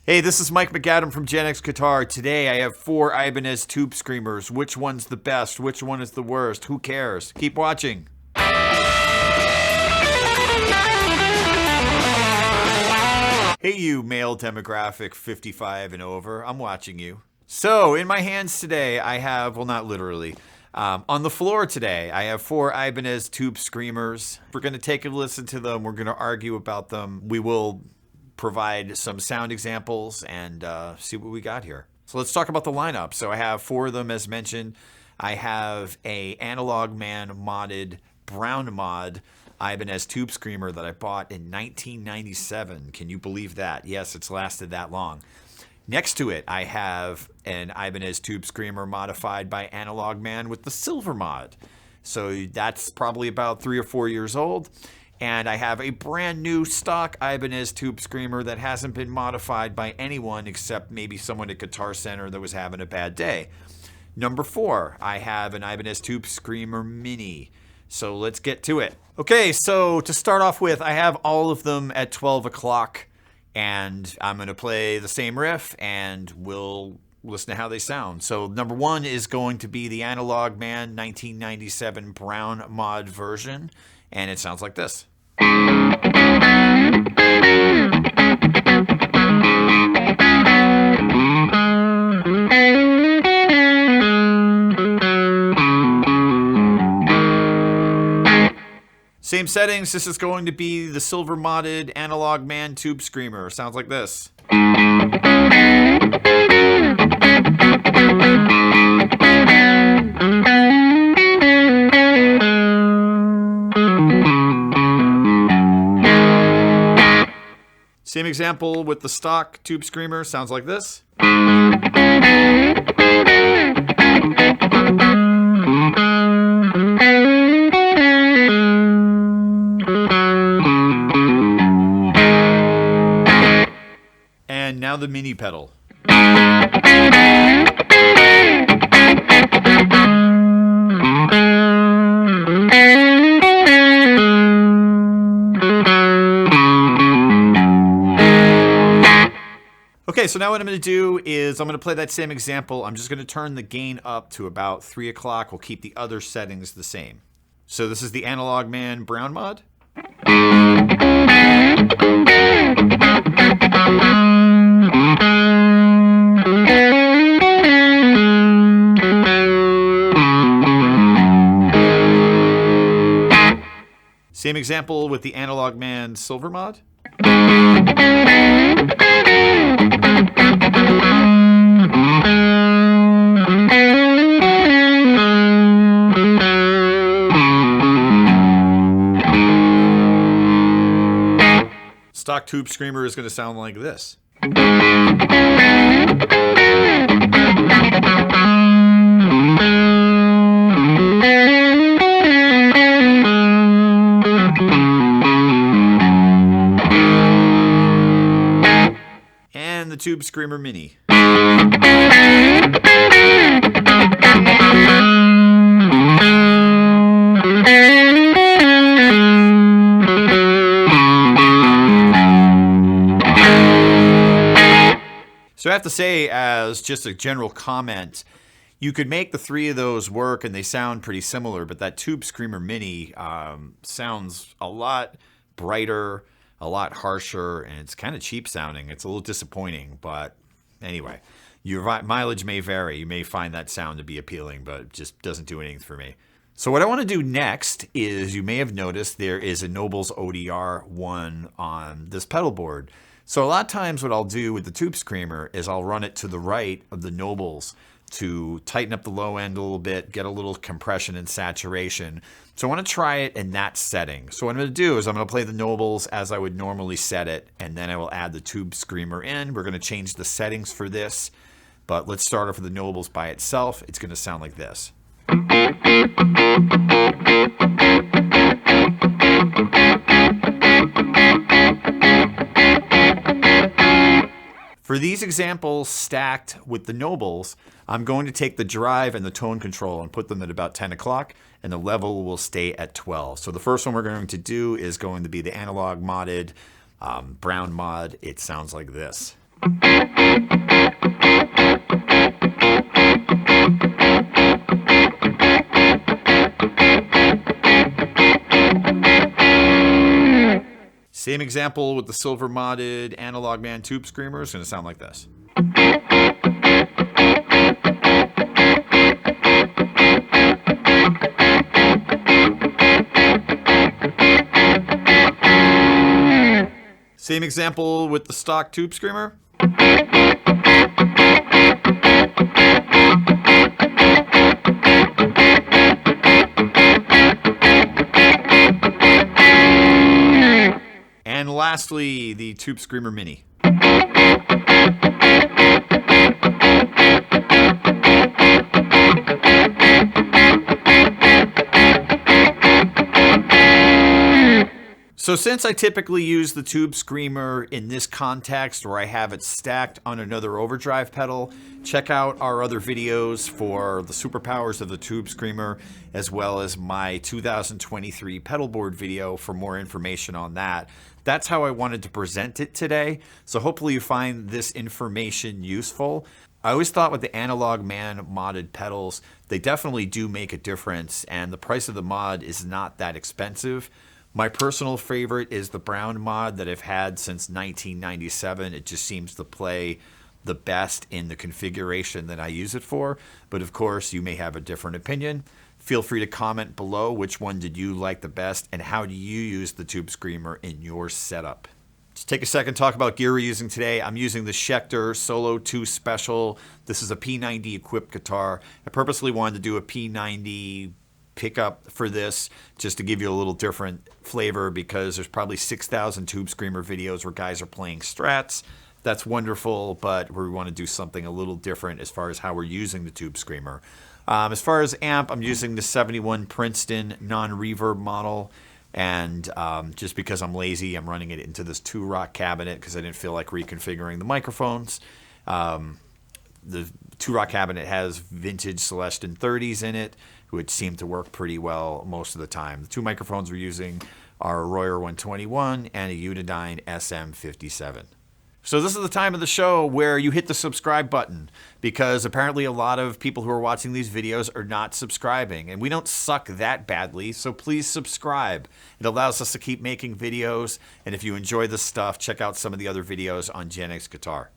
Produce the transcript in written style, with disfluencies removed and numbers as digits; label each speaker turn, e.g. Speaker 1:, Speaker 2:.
Speaker 1: Hey, this is Mike McAdam from GenX Guitar. Today I have 4 Ibanez Tube Screamers. Which one's the best? Which one is the worst? Who cares? Keep watching. Hey you male demographic 55 and over, I'm watching you. So in my hands today I have, well not literally, on the floor today I have 4 Ibanez Tube Screamers. We're going to take a listen to them, we're going to argue about them. We will provide some sound examples and see what we got here. So let's talk about the lineup. So I have 4 of them as mentioned. I have a Analog Man modded brown mod Ibanez Tube Screamer that I bought in 1997. Can you believe that? Yes, it's lasted that long. Next to it, I have an Ibanez Tube Screamer modified by Analog Man with the silver mod. So that's probably about 3 or 4 years old. And I have a brand new stock Ibanez Tube Screamer that hasn't been modified by anyone except maybe someone at Guitar Center that was having a bad day. Number 4, I have an Ibanez Tube Screamer Mini. So let's get to it. Okay, so to start off with, I have all of them at 12 o'clock, and I'm going to play the same riff, and we'll listen to how they sound. So number 1 is going to be the Analog Man 1997 brown mod version, and it sounds like this. Same settings, this is going to be the silver modded Analog Man Tube Screamer. Sounds like this. Same example with the stock Tube Screamer. Sounds like this. And now the mini pedal. Okay, so now what I'm going to do is I'm going to play that same example. I'm just going to turn the gain up to about 3 o'clock. We'll keep the other settings the same. So this is the Analog Man brown mod. Same example with the Analog Man silver mod. Stock Tube Screamer is going to sound like this. And the Tube Screamer Mini. So I have to say, as just a general comment, you could make the 3 of those work and they sound pretty similar, but that Tube Screamer Mini sounds a lot brighter, a lot harsher, and it's kind of cheap sounding. It's a little disappointing, but anyway, your mileage may vary. You may find that sound to be appealing, but it just doesn't do anything for me. So what I want to do next is, you may have noticed there is a Nobles ODR 1 on this pedal board. So a lot of times what I'll do with the Tube Screamer is I'll run it to the right of the Nobles to tighten up the low end a little bit, get a little compression and saturation. So I want to try it in that setting. So what I'm going to do is I'm going to play the Nobles as I would normally set it, and then I will add the Tube Screamer in. We're going to change the settings for this, but let's start off with the Nobles by itself. It's going to sound like this. For these examples stacked with the Nobles, I'm going to take the drive and the tone control and put them at about 10 o'clock, and the level will stay at 12. So the first one we're going to do is going to be the analog modded brown mod. It sounds like this. Same example with the silver modded Analog Man Tube Screamer. It's going to sound like this. Same example with the stock Tube Screamer. And lastly, the Tube Screamer Mini. So since I typically use the Tube Screamer in this context where I have it stacked on another overdrive pedal, check out our other videos for the superpowers of the Tube Screamer, as well as my 2023 pedal board video for more information on that. That's how I wanted to present it today, so hopefully you find this information useful. I always thought with the Analog Man modded pedals, they definitely do make a difference, and the price of the mod is not that expensive. My personal favorite is the brown mod that I've had since 1997. It just seems to play the best in the configuration that I use it for. But of course, you may have a different opinion. Feel free to comment below which one did you like the best and how do you use the Tube Screamer in your setup. Let's take a second to talk about gear we're using today. I'm using the Schecter Solo 2 Special. This is a P90 equipped guitar. I purposely wanted to do a P90 pickup for this just to give you a little different flavor because there's probably 6,000 Tube Screamer videos where guys are playing Strats. That's wonderful, but we want to do something a little different as far as how we're using the Tube Screamer. As far as amp, I'm using the 71 Princeton non-reverb model, and just because I'm lazy, I'm running it into this 2-rock cabinet because I didn't feel like reconfiguring the microphones. The 2-rock cabinet has vintage Celestion 30s in it, which seem to work pretty well most of the time. The two microphones we're using are a Royer 121 and a Unidyne SM57. So this is the time of the show where you hit the subscribe button, because apparently a lot of people who are watching these videos are not subscribing, and we don't suck that badly, so please subscribe. It allows us to keep making videos, and if you enjoy this stuff, check out some of the other videos on GenX Guitar.